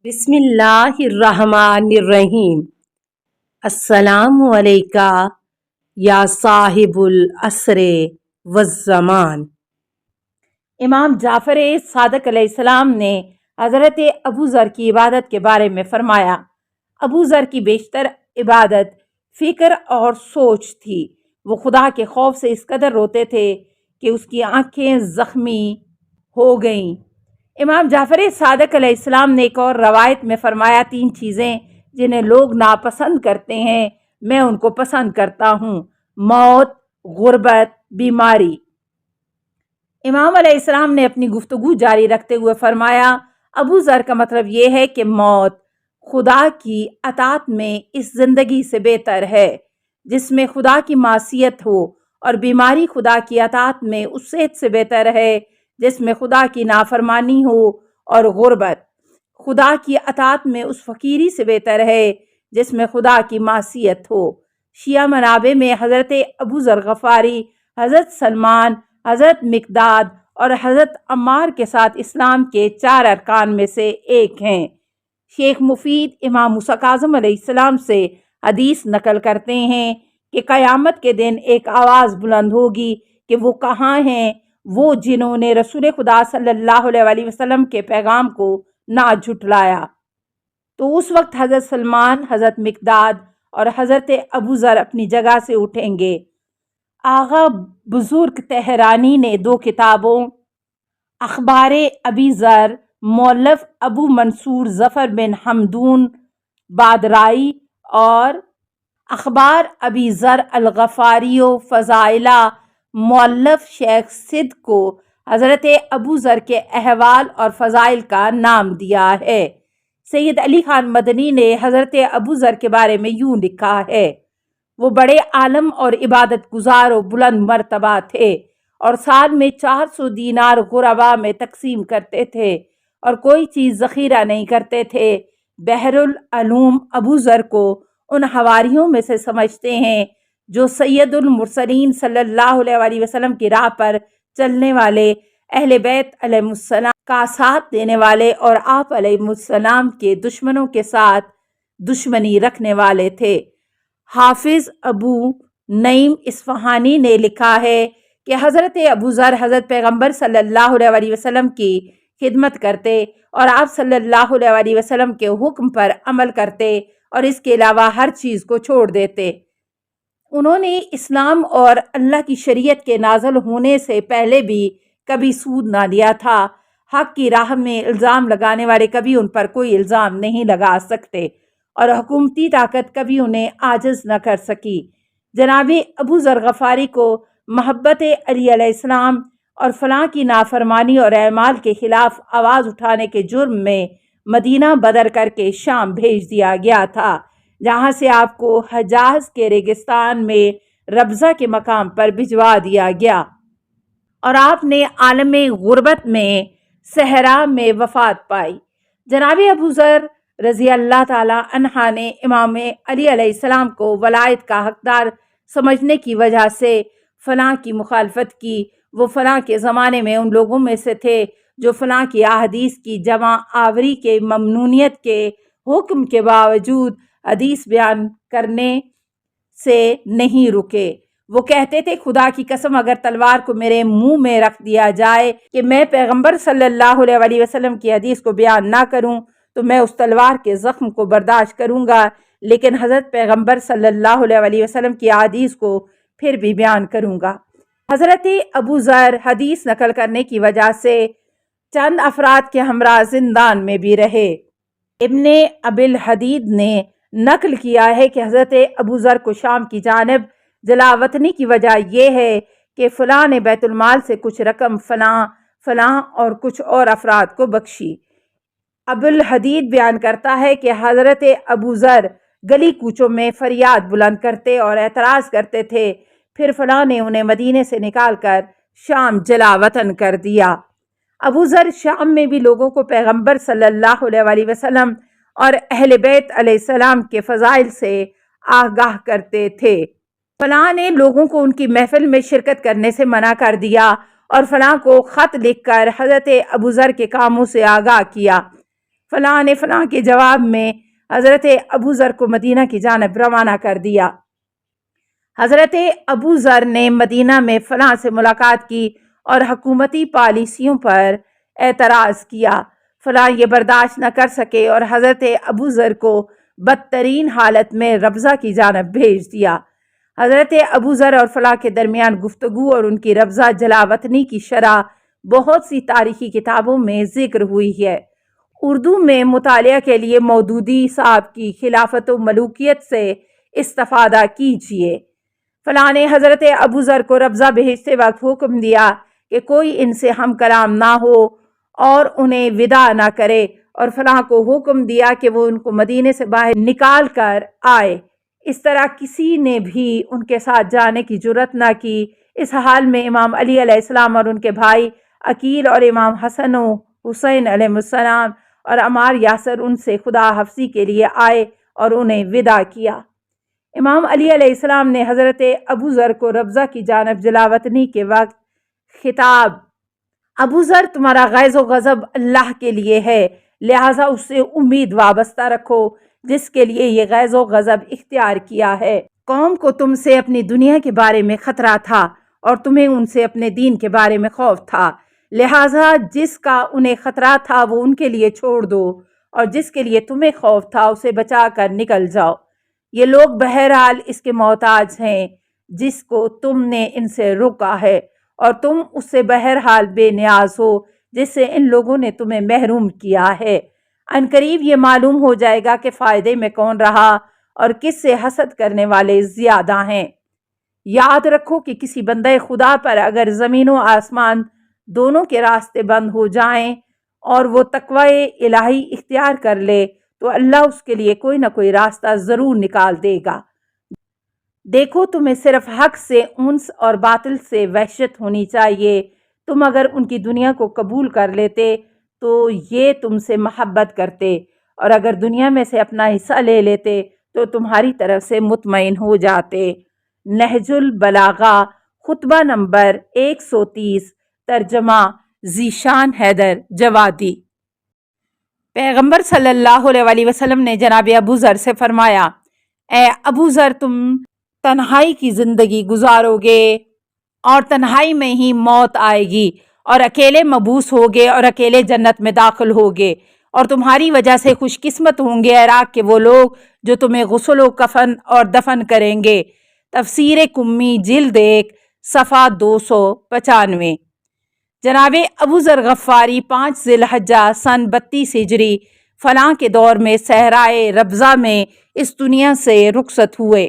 بسم اللہ الرحمن الرحیم۔ السلام علیکہ یا صاحب العصر والزمان۔ امام جعفر صادق علیہ السلام نے حضرت ابو ذر کی عبادت کے بارے میں فرمایا، ابو ذر کی بیشتر عبادت فکر اور سوچ تھی۔ وہ خدا کے خوف سے اس قدر روتے تھے کہ اس کی آنکھیں زخمی ہو گئیں۔ امام جعفر صادق علیہ السلام نے ایک اور روایت میں فرمایا، 3 چیزیں جنہیں لوگ ناپسند کرتے ہیں میں ان کو پسند کرتا ہوں: موت، غربت، بیماری۔ امام علیہ السلام نے اپنی گفتگو جاری رکھتے ہوئے فرمایا، ابو ذر کا مطلب یہ ہے کہ موت خدا کی اطاعت میں اس زندگی سے بہتر ہے جس میں خدا کی معصیت ہو، اور بیماری خدا کی اطاعت میں اس صحت سے بہتر ہے جس میں خدا کی نافرمانی ہو، اور غربت خدا کی اطاعت میں اس فقیری سے بہتر ہے جس میں خدا کی معصیت ہو۔ شیعہ منابع میں حضرت ابو ذر غفاری، حضرت سلمان، حضرت مقداد اور حضرت عمار کے ساتھ اسلام کے 4 ارکان میں سے ایک ہیں۔ شیخ مفید امام موسیٰ کاظم علیہ السلام سے حدیث نقل کرتے ہیں کہ قیامت کے دن ایک آواز بلند ہوگی کہ وہ کہاں ہیں وہ جنہوں نے رسول خدا صلی اللہ علیہ وسلم کے پیغام کو نہ جھٹلایا۔ تو اس وقت حضرت سلمان، حضرت مقداد اور حضرت ابو ذر اپنی جگہ سے اٹھیں گے۔ آغا بزرگ تہرانی نے 2 کتابوں، اخبار ابی ذر مؤلف ابو منصور ظفر بن حمدون بادرائی اور اخبار ابی ذر الغفاری و فضائلہ مؤلف شیخ سدھ کو حضرت ابو ذر کے احوال اور فضائل کا نام دیا ہے۔ سید علی خان مدنی نے حضرت ابو ذر کے بارے میں یوں لکھا ہے، وہ بڑے عالم اور عبادت گزار و بلند مرتبہ تھے، اور سال میں 400 دینار غربا میں تقسیم کرتے تھے اور کوئی چیز ذخیرہ نہیں کرتے تھے۔ بحر العلوم ابو ذر کو ان حواریوں میں سے سمجھتے ہیں جو سید المرسلین صلی اللہ علیہ وسلم کی راہ پر چلنے والے، اہل بیت علیہ السلام کا ساتھ دینے والے اور آپ علیہ السلام کے دشمنوں کے ساتھ دشمنی رکھنے والے تھے۔ حافظ ابو نعیم اصفہانی نے لکھا ہے کہ حضرت ابو ذر حضرت پیغمبر صلی اللہ علیہ وسلم کی خدمت کرتے اور آپ صلی اللہ علیہ وسلم کے حکم پر عمل کرتے اور اس کے علاوہ ہر چیز کو چھوڑ دیتے۔ انہوں نے اسلام اور اللہ کی شریعت کے نازل ہونے سے پہلے بھی کبھی سود نہ لیا تھا۔ حق کی راہ میں الزام لگانے والے کبھی ان پر کوئی الزام نہیں لگا سکتے اور حکومتی طاقت کبھی انہیں عاجز نہ کر سکی۔ جناب ابو ذر غفاری کو محبت علی علیہ السلام اور فلاں کی نافرمانی اور اعمال کے خلاف آواز اٹھانے کے جرم میں مدینہ بدر کر کے شام بھیج دیا گیا تھا، جہاں سے آپ کو حجاز کے ریگستان میں ربضہ کے مقام پر بھجوا دیا گیا، اور آپ نے عالم غربت میں صحرا میں وفات پائی۔ جناب ابو ذر رضی اللہ تعالی عنہ نے امام علی علیہ السلام کو ولایت کا حقدار سمجھنے کی وجہ سے فلاں کی مخالفت کی۔ وہ فلاں کے زمانے میں ان لوگوں میں سے تھے جو فلاں کی احادیث کی جمع آوری کے ممنونیت کے حکم کے باوجود حدیث بیان کرنے سے نہیں رکے۔ وہ کہتے تھے، خدا کی قسم اگر تلوار کو میرے منہ میں رکھ دیا جائے کہ میں پیغمبر صلی اللہ علیہ وسلم کی حدیث کو بیان نہ کروں تو میں اس تلوار کے زخم کو برداشت کروں گا، لیکن حضرت پیغمبر صلی اللہ علیہ وسلم کی حدیث کو پھر بھی بیان کروں گا۔ حضرت ابو ذر حدیث نقل کرنے کی وجہ سے چند افراد کے ہمراہ زندان میں بھی رہے۔ ابن ابی الحدید نے نقل کیا ہے کہ حضرت ابو ذر کو شام کی جانب جلا وطنی کی وجہ یہ ہے کہ فلاں نے بیت المال سے کچھ رقم فلاں اور کچھ اور افراد کو بخشی۔ ابو الحدید بیان کرتا ہے کہ حضرت ابو ذر گلی کوچوں میں فریاد بلند کرتے اور اعتراض کرتے تھے، پھر فلاں نے انہیں مدینے سے نکال کر شام جلا وطن کر دیا۔ ابو ذر شام میں بھی لوگوں کو پیغمبر صلی اللہ علیہ وسلم اور اہل بیت علیہ السلام کے فضائل سے آگاہ کرتے تھے۔ فلاں نے لوگوں کو ان کی محفل میں شرکت کرنے سے منع کر دیا اور فلاں کو خط لکھ کر حضرت ابو ذر کے کاموں سے آگاہ کیا۔ فلاں نے فلاں کے جواب میں حضرت ابو ذر کو مدینہ کی جانب روانہ کر دیا۔ حضرت ابو ذر نے مدینہ میں فلاں سے ملاقات کی اور حکومتی پالیسیوں پر اعتراض کیا۔ فلاں یہ برداشت نہ کر سکے اور حضرت ابو ذر کو بدترین حالت میں ربضہ کی جانب بھیج دیا۔ حضرت ابو ذر اور فلاں کے درمیان گفتگو اور ان کی ربضہ جلاوطنی کی شرح بہت سی تاریخی کتابوں میں ذکر ہوئی ہے۔ اردو میں مطالعہ کے لیے مودودی صاحب کی خلافت و ملوکیت سے استفادہ کیجیے۔ فلاں نے حضرت ابو ذر کو ربضہ بھیجتے وقت حکم دیا کہ کوئی ان سے ہم کلام نہ ہو اور انہیں وداع نہ کرے، اور فلاں کو حکم دیا کہ وہ ان کو مدینے سے باہر نکال کر آئے۔ اس طرح کسی نے بھی ان کے ساتھ جانے کی جرأت نہ کی۔ اس حال میں امام علی علیہ السلام اور ان کے بھائی عقیل اور امام حسن و حسین علیہ السلام اور عمار یاسر ان سے خدا حافظی کے لیے آئے اور انہیں وداع کیا۔ امام علی علیہ السلام نے حضرت ابو ذر کو ربضہ کی جانب جلاوطنی کے وقت خطاب: ابو ذر، تمہارا غیظ و غضب اللہ کے لیے ہے، لہٰذا اس سے امید وابستہ رکھو جس کے لیے یہ غیظ و غضب اختیار کیا ہے۔ قوم کو تم سے اپنی دنیا کے بارے میں خطرہ تھا اور تمہیں ان سے اپنے دین کے بارے میں خوف تھا، لہٰذا جس کا انہیں خطرہ تھا وہ ان کے لیے چھوڑ دو، اور جس کے لیے تمہیں خوف تھا اسے بچا کر نکل جاؤ۔ یہ لوگ بہرحال اس کے محتاج ہیں جس کو تم نے ان سے روکا ہے، اور تم اس سے بہرحال بے نیاز ہو جس سے ان لوگوں نے تمہیں محروم کیا ہے۔ عنقریب یہ معلوم ہو جائے گا کہ فائدے میں کون رہا اور کس سے حسد کرنے والے زیادہ ہیں۔ یاد رکھو کہ کسی بندہ خدا پر اگر زمین و آسمان دونوں کے راستے بند ہو جائیں اور وہ تقوی الہی اختیار کر لے تو اللہ اس کے لیے کوئی نہ کوئی راستہ ضرور نکال دے گا۔ دیکھو، تمہیں صرف حق سے انس اور باطل سے وحشت ہونی چاہیے۔ تم اگر ان کی دنیا کو قبول کر لیتے تو یہ تم سے محبت کرتے، اور اگر دنیا میں سے اپنا حصہ لے لیتے تو تمہاری طرف سے مطمئن ہو جاتے۔ نہج البلاغہ، خطبہ نمبر 130، ترجمہ ذیشان حیدر جوادی۔ پیغمبر صلی اللہ علیہ وسلم نے جناب ابو ذر سے فرمایا: اے ابو ذر، تم تنہائی کی زندگی گزارو گے اور تنہائی میں ہی موت آئے گی، اور اکیلے مبعوث ہوگے اور اکیلے جنت میں داخل ہوگے، اور تمہاری وجہ سے خوش قسمت ہوں گے عراق کے وہ لوگ جو تمہیں غسل و کفن اور دفن کریں گے۔ تفسیر کمی، جلد 1، صفحہ 295۔ جناب ابو ذر غفاری 5 ذی الحجہ سن 32 ہجری فلاں کے دور میں صحرائے ربضہ میں اس دنیا سے رخصت ہوئے۔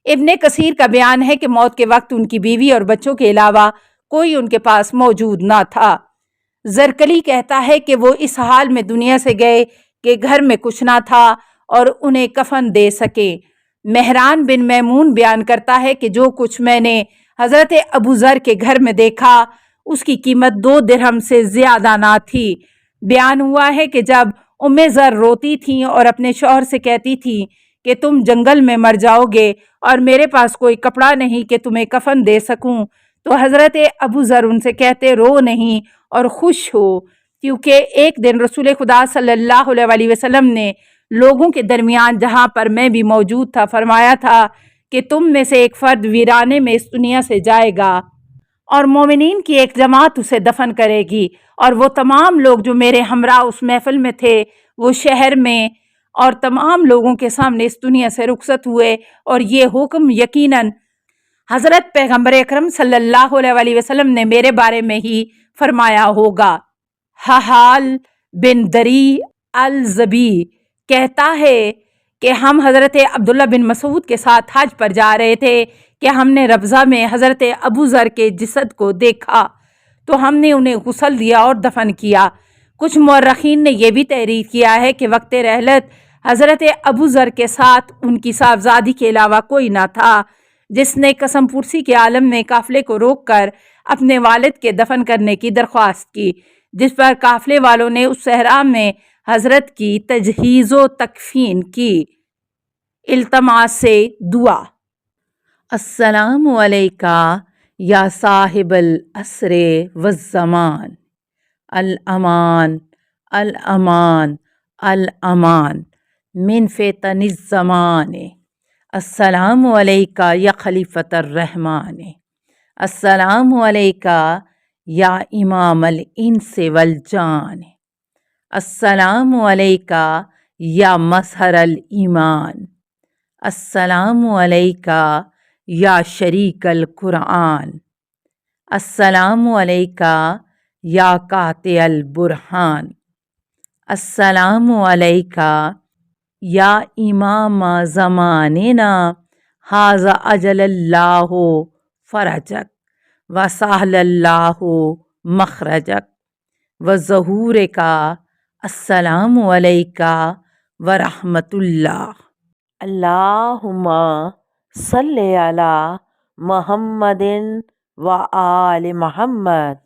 ابن کثیر کا بیان ہے کہ موت کے وقت ان کی بیوی اور بچوں کے علاوہ کوئی ان کے پاس موجود نہ تھا۔ زرکلی کہتا ہے کہ وہ اس حال میں دنیا سے گئے کہ گھر میں کچھ نہ تھا اور انہیں کفن دے سکے۔ مہران بن میمون بیان کرتا ہے کہ جو کچھ میں نے حضرت ابو ذر کے گھر میں دیکھا اس کی قیمت 2 درہم سے زیادہ نہ تھی۔ بیان ہوا ہے کہ جب ذر روتی تھیں اور اپنے شوہر سے کہتی تھیں کہ تم جنگل میں مر جاؤ گے اور میرے پاس کوئی کپڑا نہیں کہ تمہیں کفن دے سکوں، تو حضرت ابو ذر ان سے کہتے: رو نہیں اور خوش ہو، کیونکہ ایک دن رسول خدا صلی اللہ علیہ وسلم نے لوگوں کے درمیان جہاں پر میں بھی موجود تھا فرمایا تھا کہ تم میں سے ایک فرد ویرانے میں اس دنیا سے جائے گا اور مومنین کی ایک جماعت اسے دفن کرے گی، اور وہ تمام لوگ جو میرے ہمراہ اس محفل میں تھے وہ شہر میں اور تمام لوگوں کے سامنے اس دنیا سے رخصت ہوئے، اور یہ حکم یقیناً حضرت پیغمبر اکرم صلی اللہ علیہ وسلم نے میرے بارے میں ہی فرمایا ہوگا۔ حال بن دری الزبی کہتا ہے کہ ہم حضرت عبداللہ بن مسعود کے ساتھ حج پر جا رہے تھے کہ ہم نے ربضہ میں حضرت ابو ذر کے جسد کو دیکھا تو ہم نے انہیں غسل دیا اور دفن کیا۔ کچھ مورخین نے یہ بھی تحریر کیا ہے کہ وقت رحلت حضرت ابو ذر کے ساتھ ان کی صاحبزادی کے علاوہ کوئی نہ تھا، جس نے قسم پرسی کے عالم میں قافلے کو روک کر اپنے والد کے دفن کرنے کی درخواست کی، جس پر قافلے والوں نے اس صحرا میں حضرت کی تجہیز و تکفین کی۔ التماس سے دعا: السلام علیکہ یا صاحب العصر والزمان، الامان الامان الأمان من فتن الزمان السلام علیکہ یا خلیفۃ الرحمن السلام علیکہ یا امام الانس والجان السلام علیکہ یا مظہر الایمان السلام علیکہ یا شریک القرآن السلام علیکہ یا قاطع البرہان السلام علیکہ یا امام زماننا ھذا اجل اللہ فرجک وسہل اللہ مخرجک وظہورک السلام علیکہ ورحمۃ اللہ اللہم صلی علی محمد و آل محمد